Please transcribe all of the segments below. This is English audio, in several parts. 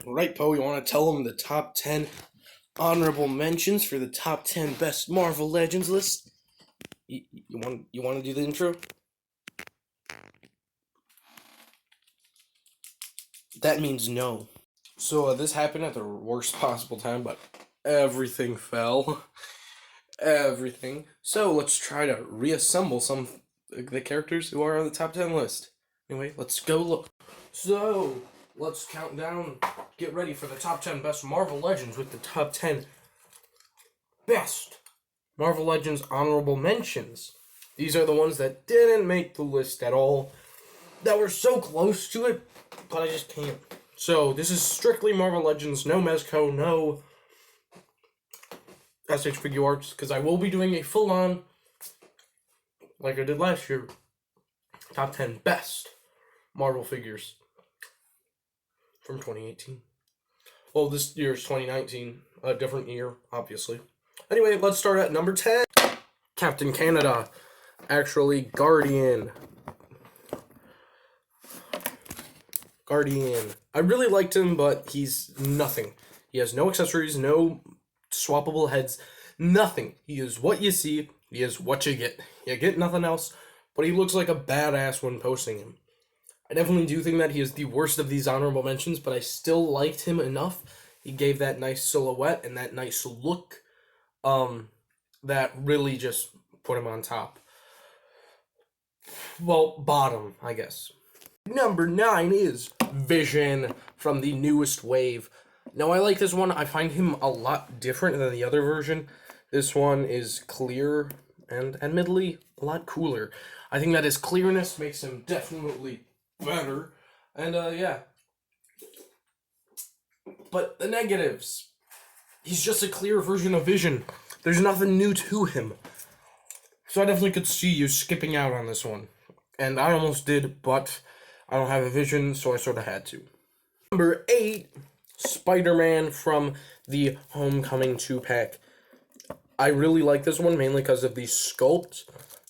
Right, Poe, you want to tell them the top 10 honorable mentions for the top 10 best Marvel Legends list? You want to do the intro? That means no. So this happened at the worst possible time, but everything fell. Everything. So let's try to reassemble some of the characters who are on the top 10 list. Anyway, let's go look. So, let's count down. Get ready for the top 10 best Marvel Legends with the top 10 best Marvel Legends honorable mentions. These are the ones that didn't make the list at all, that were so close to it, but I just can't. So, this is strictly Marvel Legends, no Mezco, no SH Figure Arts, because I will be doing a full-on, like I did last year, top 10 best Marvel figures from 2018. Well, this year is 2019, a different year, obviously. Anyway, let's start at number 10. Captain Canada. Actually, Guardian. I really liked him, but he's nothing. He has no accessories, no swappable heads, nothing. He is what you see, he is what you get. You get nothing else, but he looks like a badass when posting him. I definitely do think that he is the worst of these honorable mentions, but I still liked him enough. He gave that nice silhouette and that nice look that really just put him on top. Well, bottom, I guess. Number 9 is Vision from the newest wave. Now, I like this one. I find him a lot different than the other version. This one is clear and admittedly a lot cooler. I think that his clearness makes him definitely better. And, yeah. But the negatives. He's just a clear version of Vision. There's nothing new to him. So I definitely could see you skipping out on this one. And I almost did, but I don't have a Vision, so I sort of had to. Number 8, Spider-Man from the Homecoming 2-pack. I really like this one, mainly because of the sculpt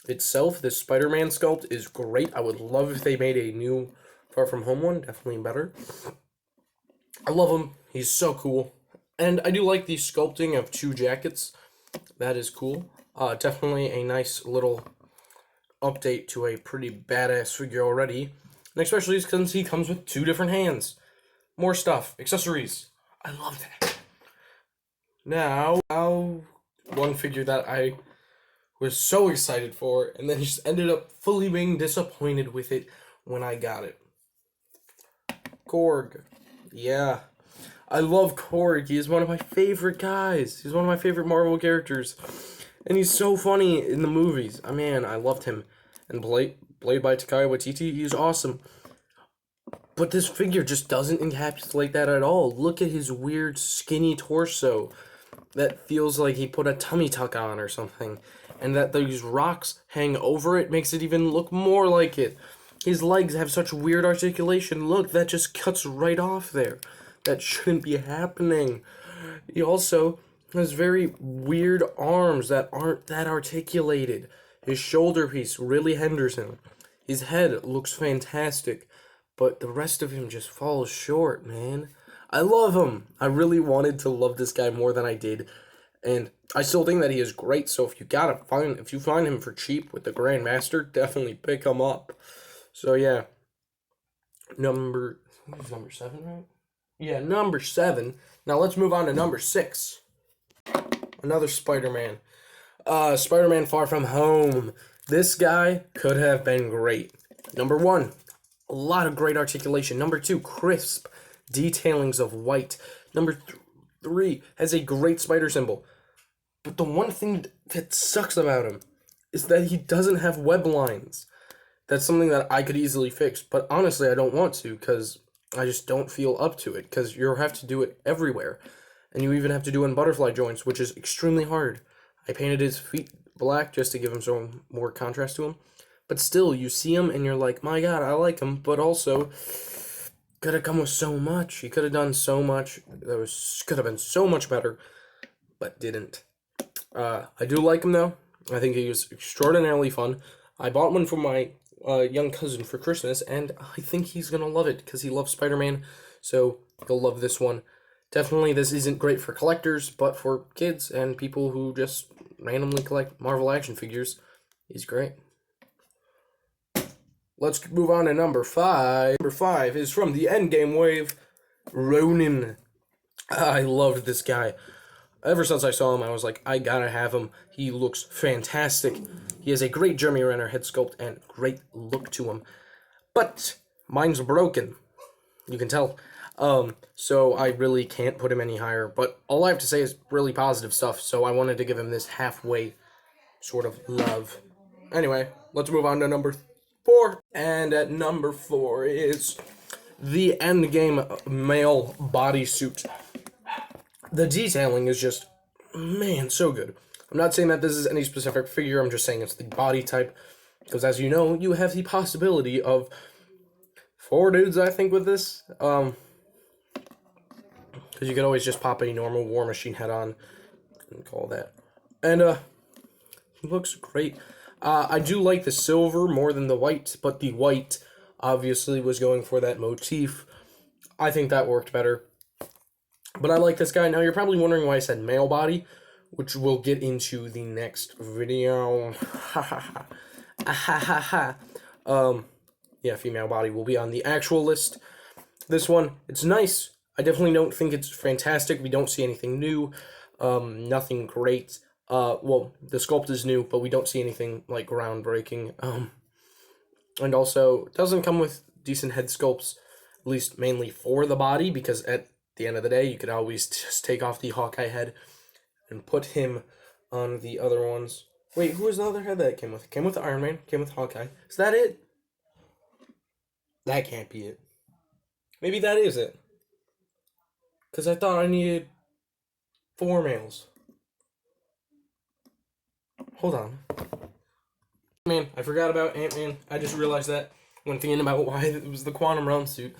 itself. This Spider-Man sculpt is great. I would love if they made a new Far From Home one. Definitely better. I love him. He's so cool. And I do like the sculpting of 2 jackets. That is cool. Definitely a nice little update to a pretty badass figure already. And especially because he comes with 2 different hands. More stuff. Accessories. I love that. Now, one figure that I was so excited for, and then just ended up fully being disappointed with it when I got it. Korg. Yeah. I love Korg. He is one of my favorite guys. He's one of my favorite Marvel characters. And he's so funny in the movies. Man, I loved him. And played by Taika Waititi, he's awesome. But this figure just doesn't encapsulate that at all. Look at his weird skinny torso that feels like he put a tummy tuck on or something. And that these rocks hang over it makes it even look more like it. His legs have such weird articulation. Look, that just cuts right off there. That shouldn't be happening. He also has very weird arms that aren't that articulated. His shoulder piece really hinders him. His head looks fantastic, but the rest of him just falls short, man. I love him. I really wanted to love this guy more than I did, and I still think that he is great. So if you find him for cheap with the Grandmaster, definitely pick him up. So yeah, number 7, right? Yeah, number 7. Now let's move on to number 6. Another Spider-Man. Spider-Man Far From Home. This guy could have been great. Number 1, a lot of great articulation. Number 2, crisp detailings of white. Number 3, has a great spider symbol. But the one thing that sucks about him is that he doesn't have web lines. That's something that I could easily fix, but honestly I don't want to because I just don't feel up to it, because you have to do it everywhere. And you even have to do it in butterfly joints, which is extremely hard. I painted his feet black just to give him some more contrast to him. But still, you see him and you're like, my god, I like him, but also could have come with so much. He could have done so much. Could have been so much better, but didn't. I do like him though. I think he was extraordinarily fun. I bought one for my young cousin for Christmas, and I think he's gonna love it because he loves Spider-Man. So You'll love this one. Definitely, this isn't great for collectors, but for kids and people who just randomly collect Marvel action figures, he's great. Let's move on to number 5. Number 5 is from the Endgame wave, Ronin. I loved this guy. Ever since I saw him, I was like, I gotta have him. He looks fantastic. He has a great Jeremy Renner head sculpt and great look to him. But mine's broken. You can tell. So I really can't put him any higher. But all I have to say is really positive stuff, so I wanted to give him this halfway sort of love. Anyway, let's move on to number 4. And at number 4 is the Endgame male bodysuit. The detailing is just, man, so good. I'm not saying that this is any specific figure, I'm just saying it's the body type. Because as you know, you have the possibility of 4 dudes, I think, with this. Because you could always just pop a normal War Machine head on and call that. And, he looks great. I do like the silver more than the white, but the white obviously was going for that motif. I think that worked better. But I like this guy. Now, you're probably wondering why I said male body, which we'll get into the next video. Yeah, female body will be on the actual list. This one, it's nice. I definitely don't think it's fantastic. We don't see anything new. Nothing great. Well, the sculpt is new, but we don't see anything, like, groundbreaking. And also, it doesn't come with decent head sculpts, at least mainly for the body, because at the end of the day, you could always just take off the Hawkeye head and put him on the other ones. Wait, who was the other head that it came with? It came with Iron Man, came with Hawkeye. Is that it? That can't be it. Maybe that is it. Because I thought I needed 4 males. Hold on. Man, I forgot about Ant-Man. I just realized that when thinking about why it was the Quantum Realm suit.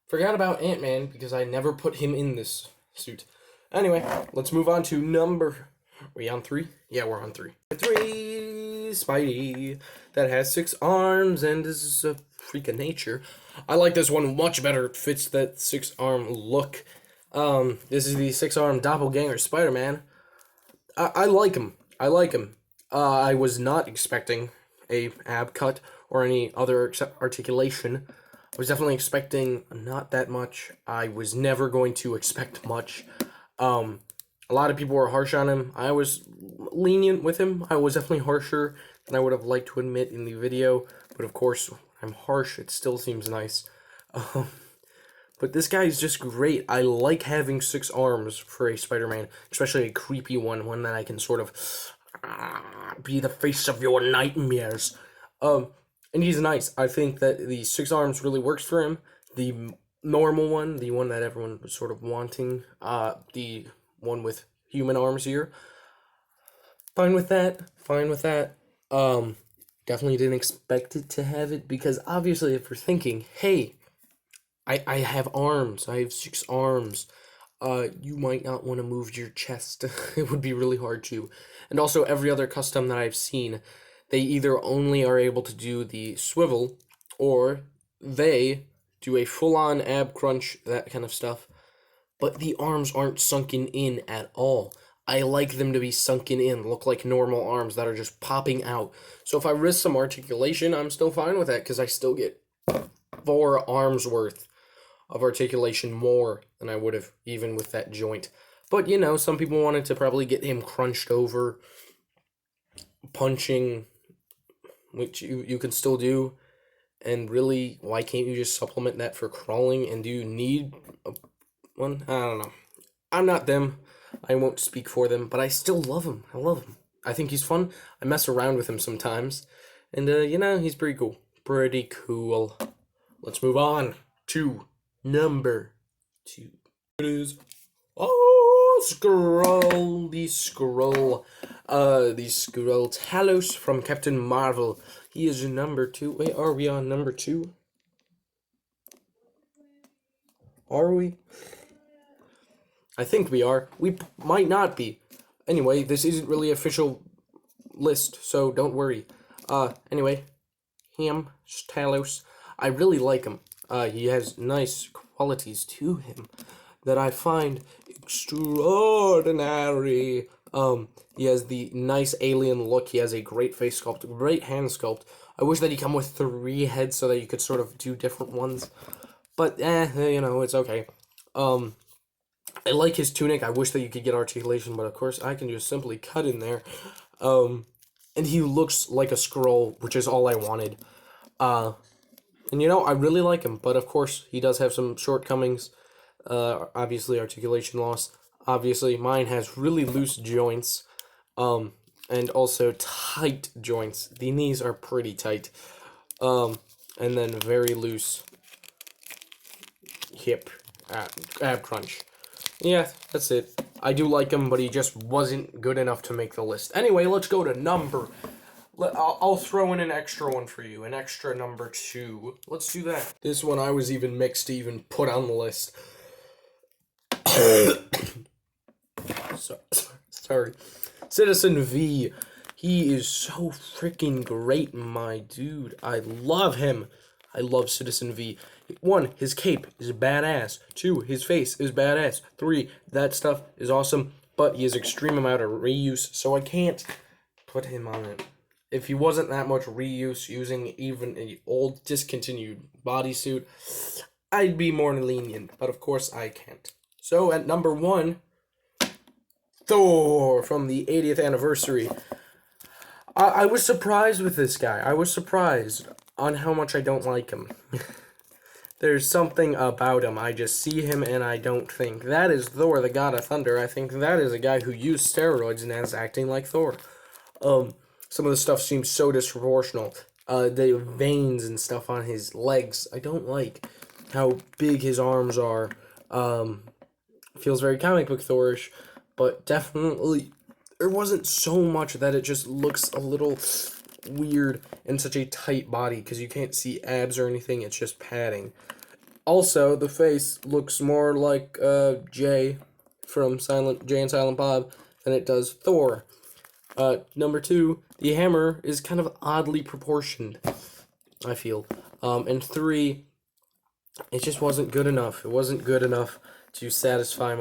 Forgot about Ant-Man because I never put him in this suit. Anyway, let's move on to number... Are we on 3? Yeah, we're on 3. 3, Spidey. That has 6 arms and is a freak of nature. I like this one much better. It fits that 6-arm look. This is the 6-arm doppelganger Spider-Man. I like him. I like him. I was not expecting a ab cut or any other articulation. I was definitely expecting not that much. I was never going to expect much. A lot of people were harsh on him. I was lenient with him. I was definitely harsher than I would have liked to admit in the video. But of course, when I'm harsh, it still seems nice. But this guy is just great. I like having 6 arms for a Spider-Man, especially a creepy one that I can sort of be the face of your nightmares. And he's nice. I think that the 6 arms really works for him. The normal one, the one that everyone was sort of wanting, the one with human arms here. Fine with that. Fine with that. Definitely didn't expect it to have it because obviously if you're thinking, hey, I have arms. I have 6 arms. You might not want to move your chest. It would be really hard to. And also every other custom that I've seen, they either only are able to do the swivel or they do a full-on ab crunch, that kind of stuff. But the arms aren't sunken in at all. I like them to be sunken in, look like normal arms that are just popping out. So if I risk some articulation, I'm still fine with that because I still get 4 arms worth of articulation more than I would have even with that joint. But, you know, some people wanted to probably get him crunched over, punching, which you can still do. And really, why can't you just supplement that for crawling? And do you need one? I don't know. I'm not them. I won't speak for them, but I still love him. I love him. I think he's fun. I mess around with him sometimes. And, you know, he's pretty cool. Pretty cool. Let's move on to number 2. It is... Oh, Skrull. The Skrull. The Skrull Talos from Captain Marvel. He is number 2. Wait, are we on number 2? Are we? I think we are. We might not be. Anyway, this isn't really official list, so don't worry. Anyway, him, Talos. I really like him. He has nice qualities to him that I find extraordinary. He has the nice alien look. He has a great face sculpt, great hand sculpt. I wish that he come with 3 heads so that you could sort of do different ones. But, it's okay. I like his tunic. I wish that you could get articulation, but of course I can just simply cut in there. And he looks like a scroll, which is all I wanted. And I really like him, but of course he does have some shortcomings. Obviously articulation loss. Obviously mine has really loose joints. And also tight joints. The knees are pretty tight. And then very loose hip ab crunch. Yeah, that's it. I do like him, but he just wasn't good enough to make the list. Anyway, let's go to number. I'll throw in an extra one for you. An extra number 2. Let's do that. This one I was even mixed to even put on the list. Sorry. Citizen V. He is so freaking great, my dude. I love him. I love Citizen V. 1, his cape is badass. 2, his face is badass. 3, that stuff is awesome, but he has extreme amount of reuse, so I can't put him on it. If he wasn't that much reuse using even an old discontinued bodysuit, I'd be more lenient, but of course I can't. So at number 1, Thor from the 80th anniversary. I was surprised with this guy. I was surprised on how much I don't like him. There's something about him. I just see him and I don't think, that is Thor, the God of Thunder. I think that is a guy who used steroids and is acting like Thor. Some of the stuff seems so disproportional. The veins and stuff on his legs, I don't like how big his arms are. Feels very comic book Thorish, but definitely there wasn't so much that it just looks a little weird in such a tight body because you can't see abs or anything, it's just padding. Also, the face looks more like Jay from Jay and Silent Bob than it does Thor. Number 2, the hammer is kind of oddly proportioned, I feel. And 3, it just wasn't good enough. It wasn't good enough to satisfy